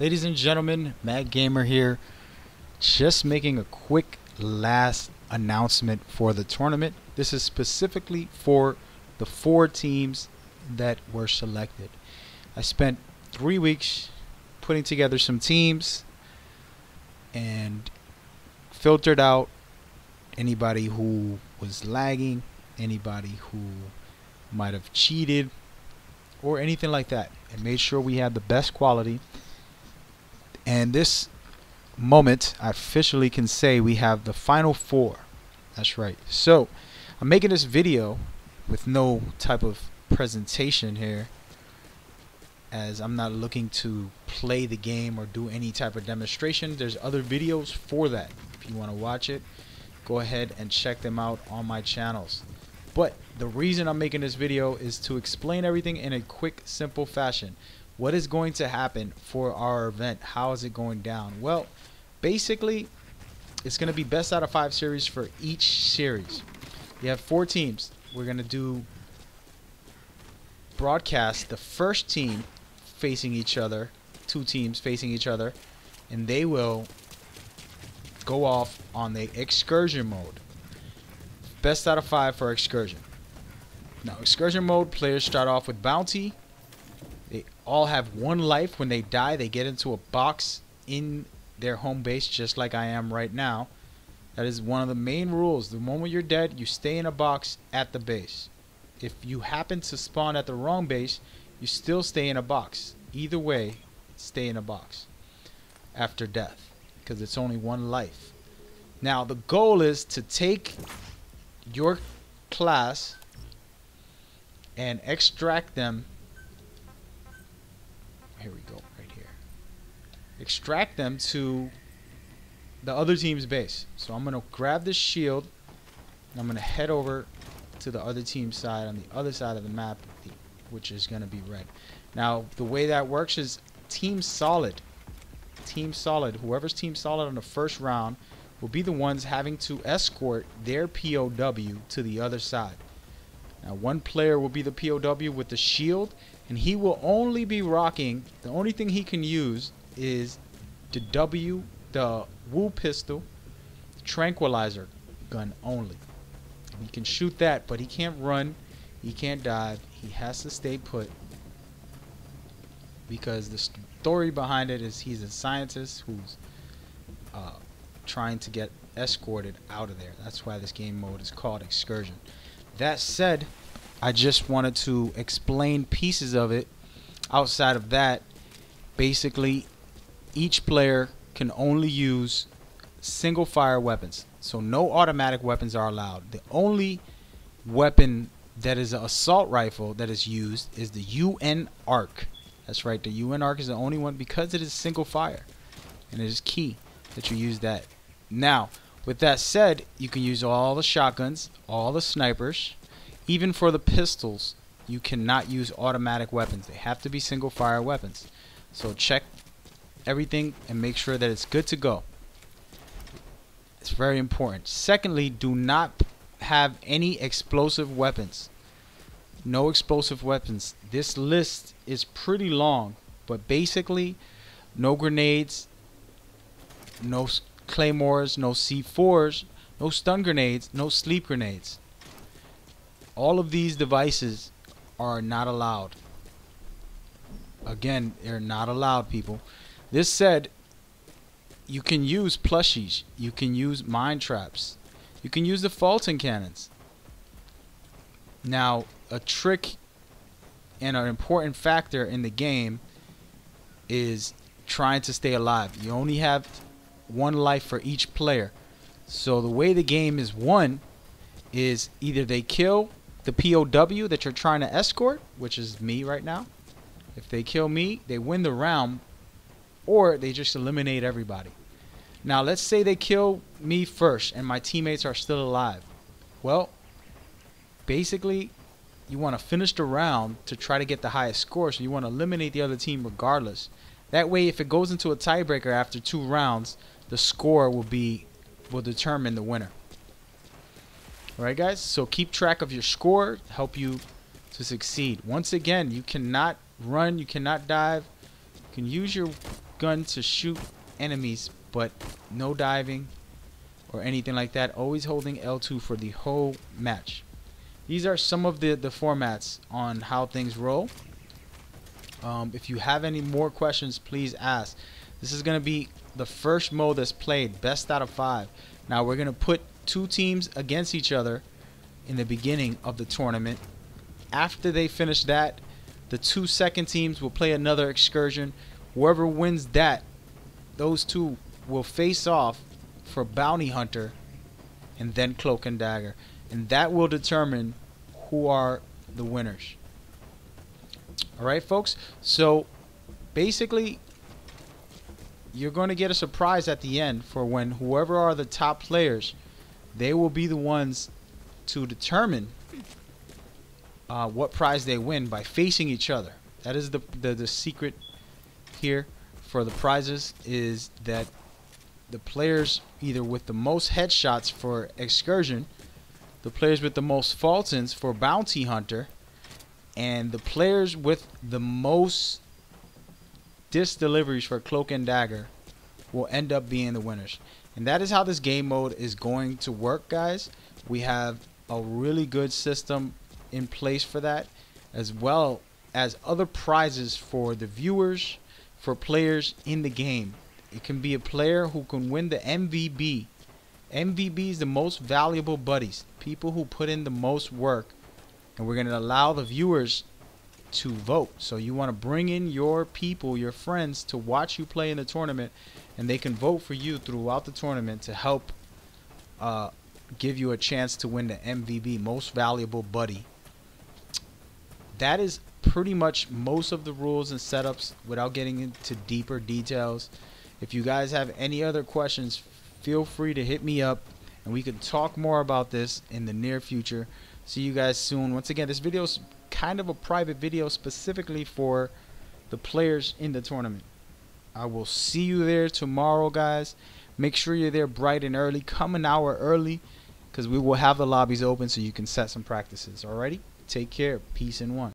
Ladies and gentlemen, Mad Gamer here, just making a quick last announcement for the tournament. This is specifically for the 4 teams that were selected. I spent 3 weeks putting together some teams and filtered out anybody who was lagging, anybody who might have cheated, or anything like that, and made sure we had the best quality. And this moment, I officially can say we have the final 4. That's right. So I'm making this video with no type of presentation here, as I'm not looking to play the game or do any type of demonstration. There's other videos for that. If you want to watch it, go ahead and check them out on my channels. But the reason I'm making this video is to explain everything in a quick, simple fashion. What is going to happen for our event? How is it going down? Well, basically, it's going to be best out of 5 series for each series. You have 4 teams. We're going to do broadcast the first team facing each other, 2 teams facing each other, and they will go off on the excursion mode. Best out of 5 for excursion. Now, excursion mode, players start off with bounty. They all have 1 life. When they die, they get into a box in their home base, just like I am right now. That is one of the main rules. The moment you're dead, you stay in a box at the base. If you happen to spawn at the wrong base, you still stay in a box. Either way, stay in a box after death, because it's only 1 life. Now, the goal is to take your class and extract them. Here we go, right here. Extract them to the other team's base. So I'm going to grab this shield and I'm going to head over to the other team's side on the other side of the map, which is going to be red. Now, the way that works is Team Solid. Team Solid, whoever's Team Solid on the first round will be the ones having to escort their POW to the other side. Now, 1 player will be the POW with the shield, and he will only be rocking, the only thing he can use is the Wu pistol, tranquilizer gun only. He can shoot that, but he can't run, he can't dive, he has to stay put, because the story behind it is he's a scientist who's trying to get escorted out of there. That's why this game mode is called Excursion. That said, I just wanted to explain pieces of it. Outside of that, basically each player can only use single fire weapons, so no automatic weapons are allowed. The only weapon that is an assault rifle that is used is the UN ARC. That's right, the UN ARC is the only one, because it is single fire, and it is key that you use that. Now, with that said, you can use all the shotguns, all the snipers. Even for the pistols, you cannot use automatic weapons. They have to be single fire weapons. So check everything and make sure that it's good to go. It's very important. Secondly, do not have any explosive weapons. No explosive weapons. This list is pretty long, but basically no grenades, no claymores, no C4s, no stun grenades, no sleep grenades. All of these devices are not allowed. Again, they're not allowed, people. This said, you can use plushies, you can use mine traps, you can use the Fulton cannons. Now, a trick and an important factor in the game is trying to stay alive. You only have 1 life for each player. So the way the game is won is either they kill the POW that you're trying to escort, which is me right now. If they kill me, they win the round, or they just eliminate everybody. Now, let's say they kill me first and my teammates are still alive. Well, basically, you want to finish the round to try to get the highest score, so you want to eliminate the other team regardless. That way, if it goes into a tiebreaker after 2 rounds, the score will determine the winner. Alright guys, so keep track of your score, help you to succeed. Once again, you cannot run, you cannot dive. You can use your gun to shoot enemies, but no diving or anything like that. Always holding L2 for the whole match. These are some of the formats on how things roll. If you have any more questions, please ask. This is going to be the first mode that's played, best out of 5. Now we're going to put 2 teams against each other in the beginning of the tournament. After they finish that, the 2 second teams will play another excursion. Whoever wins that, those 2 will face off for Bounty Hunter and then Cloak and Dagger. And that will determine who are the winners. Alright, folks. So basically, you're going to get a surprise at the end for when whoever are the top players, they will be the ones to determine what prize they win by facing each other. That is the secret here for the prizes, is that the players either with the most headshots for Excursion, the players with the most Fultons for Bounty Hunter, and the players with the most disc deliveries for Cloak and Dagger will end up being the winners. And that is how this game mode is going to work, guys. We have a really good system in place for that, as well as other prizes for the viewers, for players in the game. It can be a player who can win the MVP. MVP is the most valuable buddies, people who put in the most work, and we're going to allow the viewers to vote. So you want to bring in your people, your friends, to watch you play in the tournament, and they can vote for you throughout the tournament to help give you a chance to win the MVP, most valuable buddy. That is pretty much most of the rules and setups without getting into deeper details. If you guys have any other questions, feel free to hit me up and we can talk more about this in the near future. See you guys soon. Once again, this video is kind of a private video specifically for the players in the tournament. I will see you there tomorrow, guys. Make sure you're there bright and early. Come an hour early, because we will have the lobbies open so you can set some practices. Alrighty? Take care. Peace and one.